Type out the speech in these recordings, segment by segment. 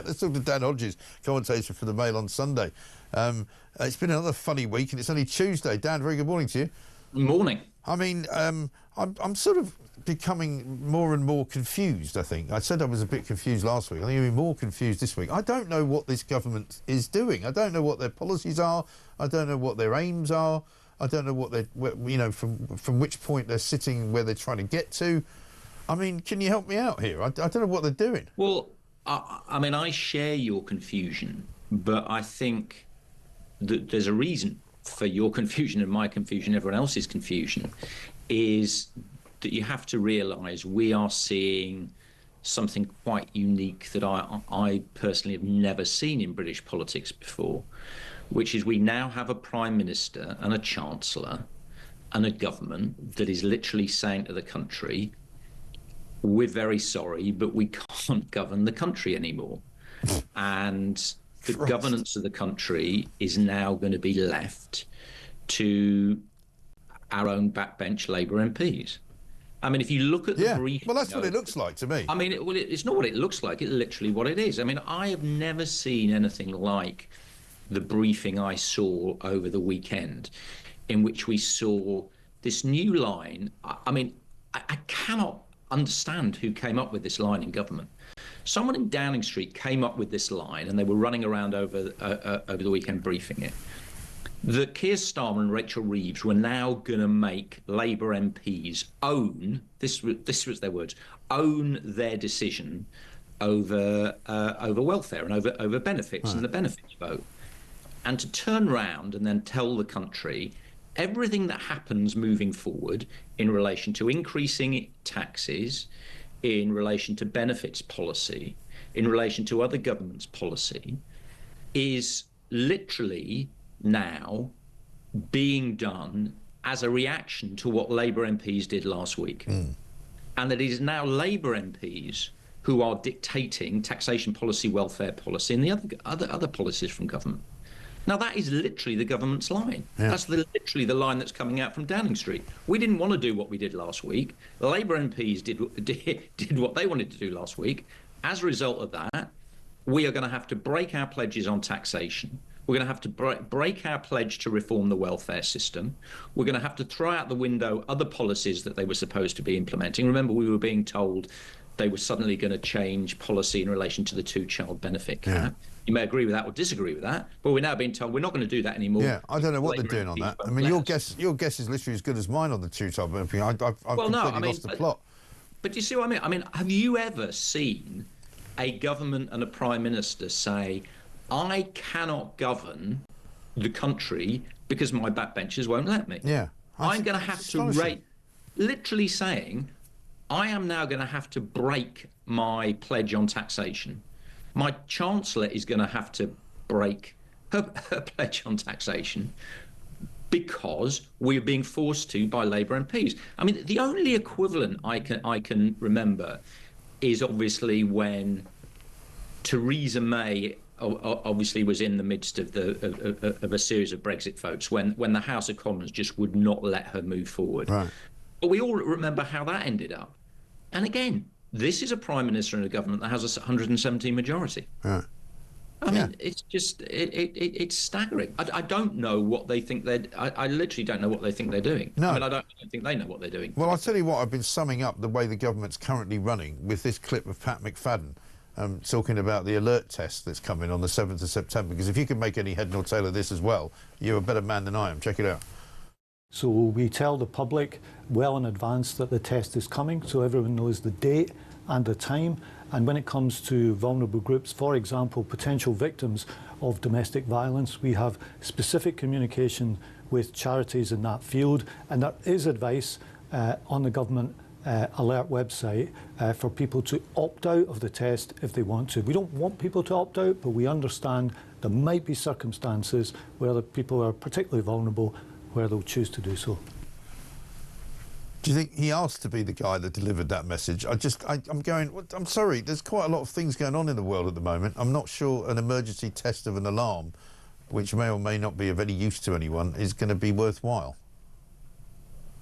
Let's talk to Dan Hodges, commentator for the Mail on Sunday. It's been another funny week, and it's only Tuesday. Dan, very good morning to you. Morning. I mean, I'm sort of becoming more and more confused, I think. I said I was a bit confused last week. I think I'm more confused this week. I don't know what this government is doing. I don't know what their policies are. I don't know what their aims are. I don't know what they're, you know, from which point they're sitting, where they're trying to get to. I mean, can you help me out here? I don't know what they're doing. Well, I mean, I share your confusion, but I think that there's a reason for your confusion and my confusion, everyone else's confusion, is that you have to realise we are seeing something quite unique that I personally have never seen in British politics before, which is we now have a Prime Minister and a Chancellor and a government that is literally saying to the country, we're very sorry, but we can't govern the country anymore. And the governance of the country is now going to be left to our own backbench Labour MPs. I mean, if you look at the briefing... Well, that's what it looks like to me. I mean, it's not what it looks like. It's literally what it is. I mean, I have never seen anything like the briefing I saw over the weekend, in which we saw this new line. I mean, I cannot understand who came up with this line in government. Someone in Downing Street came up with this line, and they were running around over the weekend briefing it, that Keir Starmer and Rachel Reeves were now going to make Labour MPs own, this was their words, own their decision over welfare and over benefits and the benefits vote, and to turn round and then tell the country everything that happens moving forward in relation to increasing taxes, in relation to benefits policy, in relation to other governments' policy, is literally now being done as a reaction to what Labour MPs did last week. And that it is now Labour MPs who are dictating taxation policy, welfare policy, and the other policies from government. Now, that is literally the government's line. Yeah. That's literally the line that's coming out from Downing Street. We didn't want to do what we did last week. Labour MPs did what they wanted to do last week. As a result of that, we are going to have to break our pledges on taxation. We're going to have to break our pledge to reform the welfare system. We're going to have to throw out the window other policies that they were supposed to be implementing. Remember, we were being told they were suddenly going to change policy in relation to the two-child benefit cap. Yeah. You may agree with that or disagree with that, but we're now being told we're not going to do that anymore. Yeah, I don't know what they're doing on that. I mean, your guess is literally as good as mine on the two-child benefit. I've completely lost the plot. But do you see what I mean? I mean, have you ever seen a government and a Prime Minister say, I cannot govern the country because my backbenchers won't let me? Yeah. I'm going to have to rate, literally saying, I am now going to have to break my pledge on taxation. My Chancellor is going to have to break her pledge on taxation because we're being forced to by Labour MPs. I mean, the only equivalent I can remember is obviously when Theresa May obviously was in the midst of a series of Brexit votes when the House of Commons just would not let her move forward. Right. But we all remember how that ended up. And again, this is a Prime Minister and a government that has a 117 majority. Right. I mean, it's just, it's staggering. I don't know what they think I literally don't know what they think they're doing. No. I mean, I don't think they know what they're doing. Well, I'll tell you what, I've been summing up the way the government's currently running with this clip of Pat McFadden talking about the alert test that's coming on the 7th of September, because if you can make any head nor tail of this as well, you're a better man than I am. Check it out. So we tell the public well in advance that the test is coming, so everyone knows the date and the time. And when it comes to vulnerable groups, for example, potential victims of domestic violence, we have specific communication with charities in that field, and there is advice on the government alert website for people to opt out of the test if they want to. We don't want people to opt out, but we understand there might be circumstances where the people are particularly vulnerable where they'll choose to do so. Do you think he asked to be the guy that delivered that message? I'm going, I'm sorry, there's quite a lot of things going on in the world at the moment. I'm not sure an emergency test of an alarm, which may or may not be of any use to anyone, is going to be worthwhile.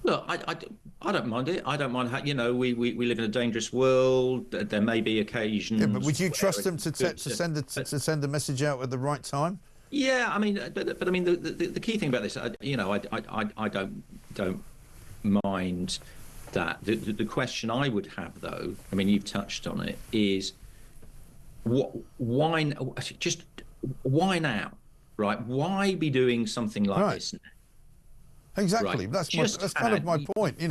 Look, I don't mind it. I don't mind how, we live in a dangerous world. There may be occasions. Yeah, but would you trust them to send a message out at the right time? Yeah, I mean, but I mean, the key thing about this, I don't mind that. The question I would have, though, I mean, you've touched on it, is why now, right? Why be doing something like this now? Exactly. Right. That's kind of my point. You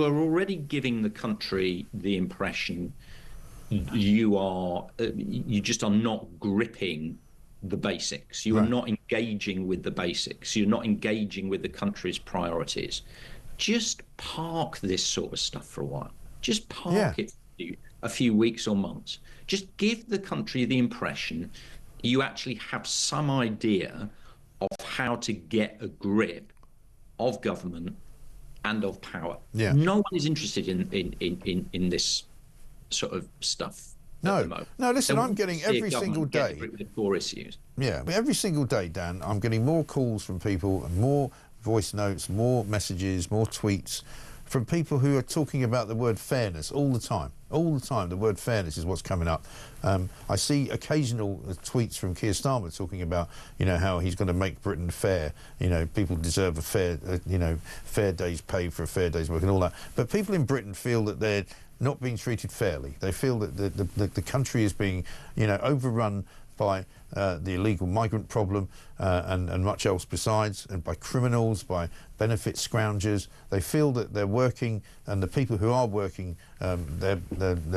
are already giving the country the impression you just are not gripping the basics. You are not engaging with the basics. You're not engaging with the country's priorities. Just park this sort of stuff for a while. Just park it for a few weeks or months. Just give the country the impression you actually have some idea of how to get a grip of government and of power. Yeah. No one is interested in this sort of stuff. No, listen, I'm getting every single day. The core issues. Yeah, every single day, Dan, I'm getting more calls from people and more voice notes, more messages, more tweets from people who are talking about the word fairness all the time. All the time, the word fairness is what's coming up. I see occasional tweets from Keir Starmer talking about, how he's going to make Britain fair. People deserve a fair day's pay for a fair day's work and all that. But people in Britain feel that they're not being treated fairly. They feel that the country is being, overrun by the illegal migrant problem and much else besides, and by criminals, by benefit scroungers. They feel that they're working, and the people who are working, they're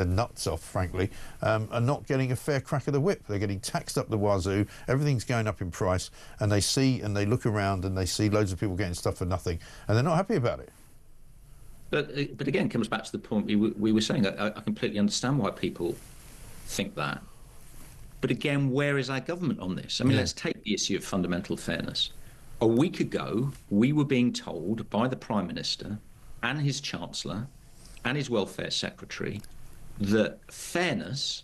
nuts off, frankly, are not getting a fair crack of the whip. They're getting taxed up the wazoo. Everything's going up in price, and they look around and they see loads of people getting stuff for nothing, and they're not happy about it. But again, it comes back to the point we were saying. I completely understand why people think that. But again, where is our government on this? I mean, let's take the issue of fundamental fairness. A week ago, we were being told by the Prime Minister and his Chancellor and his Welfare Secretary that fairness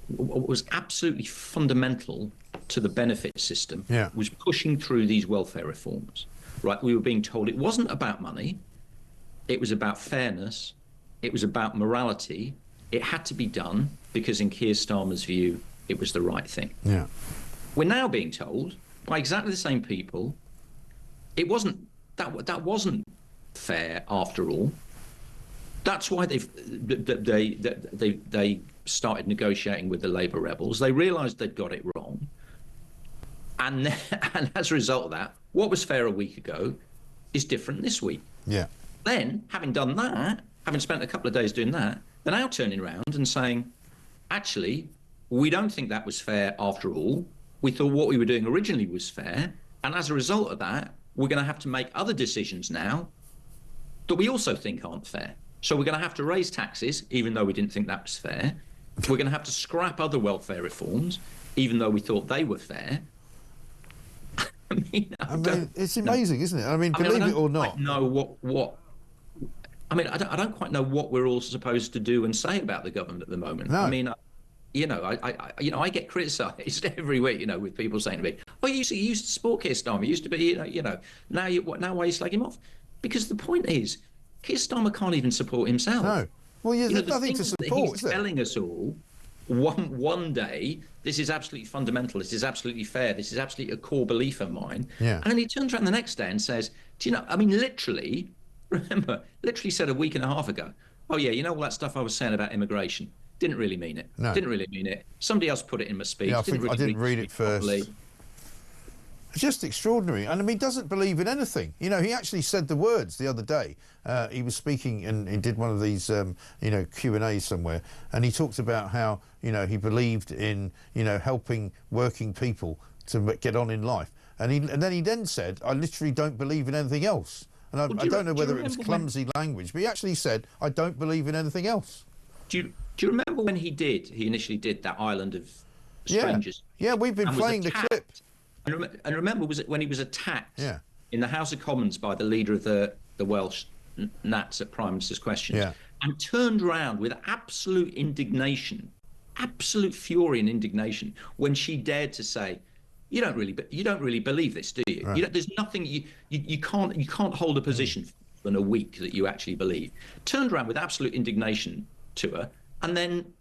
was absolutely fundamental to the benefit system, was pushing through these welfare reforms. Right, we were being told it wasn't about money, it was about fairness, it was about morality. It had to be done because, in Keir Starmer's view, it was the right thing. Yeah. We're now being told by exactly the same people it wasn't that wasn't fair after all. That's why they started negotiating with the Labour rebels. They realised they'd got it wrong, and as a result of that, what was fair a week ago is different this week. Yeah. Then, having done that, having spent a couple of days doing that, they're now turning around and saying, actually, we don't think that was fair after all. We thought what we were doing originally was fair. And as a result of that, we're going to have to make other decisions now that we also think aren't fair. So we're going to have to raise taxes, even though we didn't think that was fair. We're going to have to scrap other welfare reforms, even though we thought they were fair. I mean, it's amazing, isn't it? I mean, believe it or not. I don't quite know what we're all supposed to do and say about the government at the moment. No. I mean, I get criticised every week, with people saying to me, "Oh, you used to support Keir Starmer. You used to be, now why are you slagging him off?" Because the point is, Keir Starmer can't even support himself. No. Well, there's nothing to support. He's telling us all one day, this is absolutely fundamental, this is absolutely fair, this is absolutely a core belief of mine. Yeah. And then he turns around the next day and says, literally said a week and a half ago, "Oh yeah, all that stuff I was saying about immigration, didn't really mean it. No. Didn't really mean it. Somebody else put it in my speech. Yeah, I didn't read it first." Properly. It's just extraordinary. And he doesn't believe in anything. He actually said the words the other day. He was speaking and he did one of these, Q&As somewhere. And he talked about how, he believed in, helping working people to get on in life. And then he said, "I literally don't believe in anything else." And I don't know whether it was clumsy language, but he actually said, "I don't believe in anything else." Do you remember when he initially did that Island of Strangers? Yeah, we've been playing the clip. And remember, was it when he was attacked in the House of Commons by the leader of the Welsh Nats at Prime Minister's Questions, and turned around with absolute indignation, absolute fury and indignation, when she dared to say, you don't really believe this, do you? Right. There's nothing you can't hold a position in a week that you actually believe. Turned around with absolute indignation to her, and then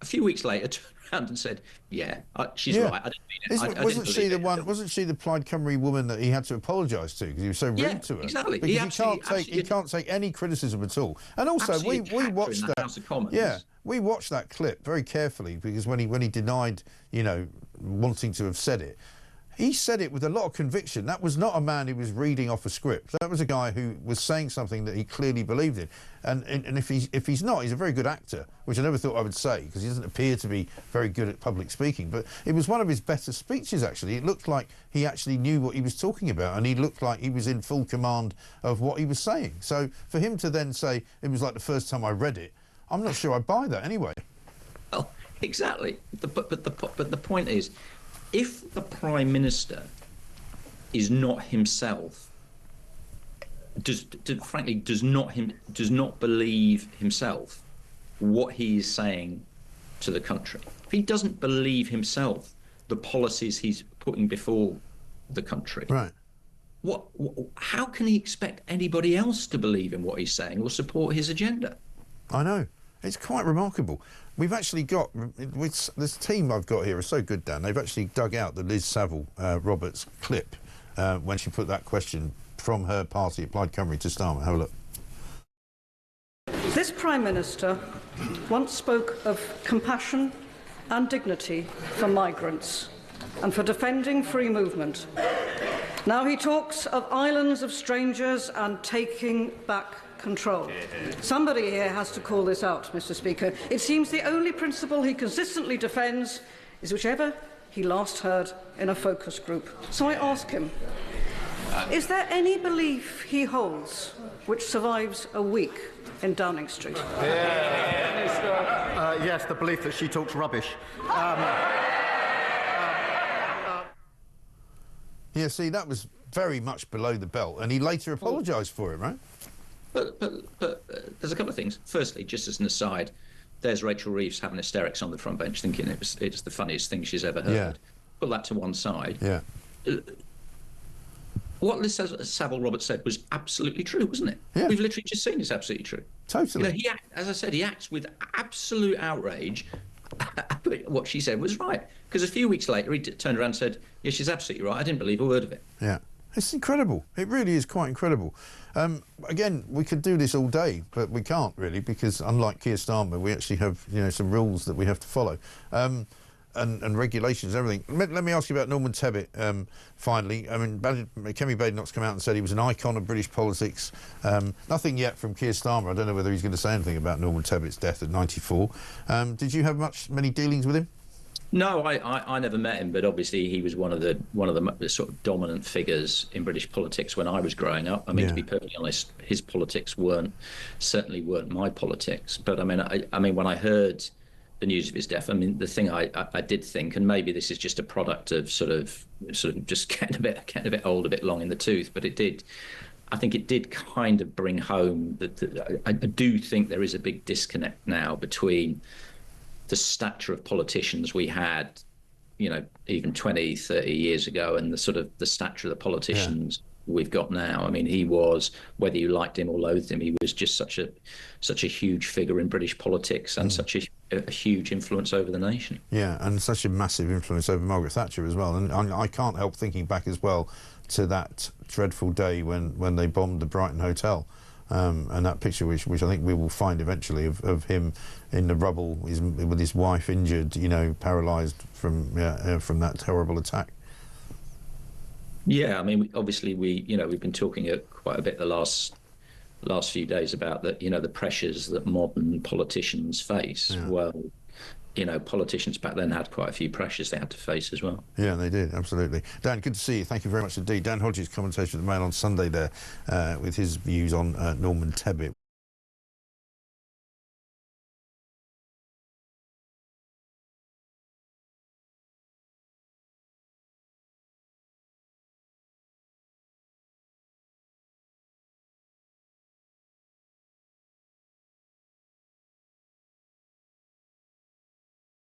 a few weeks later turned around and said, "Yeah, she's right. I didn't mean it." Wasn't she the one? Wasn't she the Plaid Cymru woman that he had to apologise to because he was so rude to her? Exactly. Because he can't take any criticism at all. And also, we watched that. House of Commons. Yeah, we watched that clip very carefully because when he denied, wanting to have said it. He said it with a lot of conviction. That was not a man who was reading off a script. That was a guy who was saying something that he clearly believed in. And if he's not, he's a very good actor, which I never thought I would say because he doesn't appear to be very good at public speaking. But it was one of his better speeches, actually. It looked like he actually knew what he was talking about, and he looked like he was in full command of what he was saying. So for him to then say it was like the first time I read it, I'm not sure I buy that anyway. Well, exactly. But the point is, if the Prime Minister is not himself, frankly does not believe himself what he is saying to the country, if he doesn't believe himself the policies he's putting before the country, right? How can he expect anybody else to believe in what he's saying or support his agenda? I know. It's quite remarkable. We've actually got, this team I've got here is so good, Dan. They've actually dug out the Liz Saville Roberts clip when she put that question from her party at Plaid Cymru to Starmer. Have a look. This Prime Minister once spoke of compassion and dignity for migrants and for defending free movement. Now he talks of islands of strangers and taking back control. Somebody here has to call this out, Mr. Speaker. It seems the only principle he consistently defends is whichever he last heard in a focus group. So I ask him, is there any belief he holds which survives a week in Downing Street? Yes, the belief that she talks rubbish. Yeah, see, that was very much below the belt, and he later apologised for it, right? But there's a couple of things. Firstly, just as an aside, there's Rachel Reeves having hysterics on the front bench, thinking it's the funniest thing she's ever heard. Yeah. Put that to one side. Yeah. What Liz Saville Roberts said was absolutely true, wasn't it? Yeah. We've literally just seen it's absolutely true. Totally. As I said, he acts with absolute outrage. But what she said was right, because a few weeks later he turned around and said, "Yeah, she's absolutely right. I didn't believe a word of it." Yeah. It's incredible. It really is quite incredible. Again, we could do this all day, but we can't really because, unlike Keir Starmer, we actually have some rules that we have to follow and regulations, everything. Let me ask you about Norman Tebbit. Finally, I mean, Kemi Badenoch's come out and said he was an icon of British politics. Nothing yet from Keir Starmer. I don't know whether he's going to say anything about Norman Tebbit's death at 94. Did you have many dealings with him? No, I never met him, but obviously he was one of the sort of dominant figures in British politics when I was growing up. I mean, to be perfectly honest, his politics certainly weren't my politics. But I mean, when I heard the news of his death, I mean, the thing I did think, and maybe this is just a product of sort of just getting a bit old, a bit long in the tooth, but I think it did kind of bring home that I do think there is a big disconnect now between the stature of politicians we had, even 20, 30 years ago, and the stature of the politicians we've got now. I mean, he was, whether you liked him or loathed him, he was just such a huge figure in British politics and such a huge influence over the nation. Yeah, and such a massive influence over Margaret Thatcher as well. And I can't help thinking back as well to that dreadful day when they bombed the Brighton Hotel. And that picture, which I think we will find eventually, of him in the rubble, with his wife injured, paralysed from that terrible attack. Yeah, I mean, obviously we've been talking quite a bit the last few days about the pressures that modern politicians face. Yeah. Well, politicians back then had quite a few pressures they had to face as well. Yeah, they did, absolutely. Dan, good to see you. Thank you very much indeed. Dan Hodges, commentator of the Mail on Sunday there, with his views on Norman Tebbit.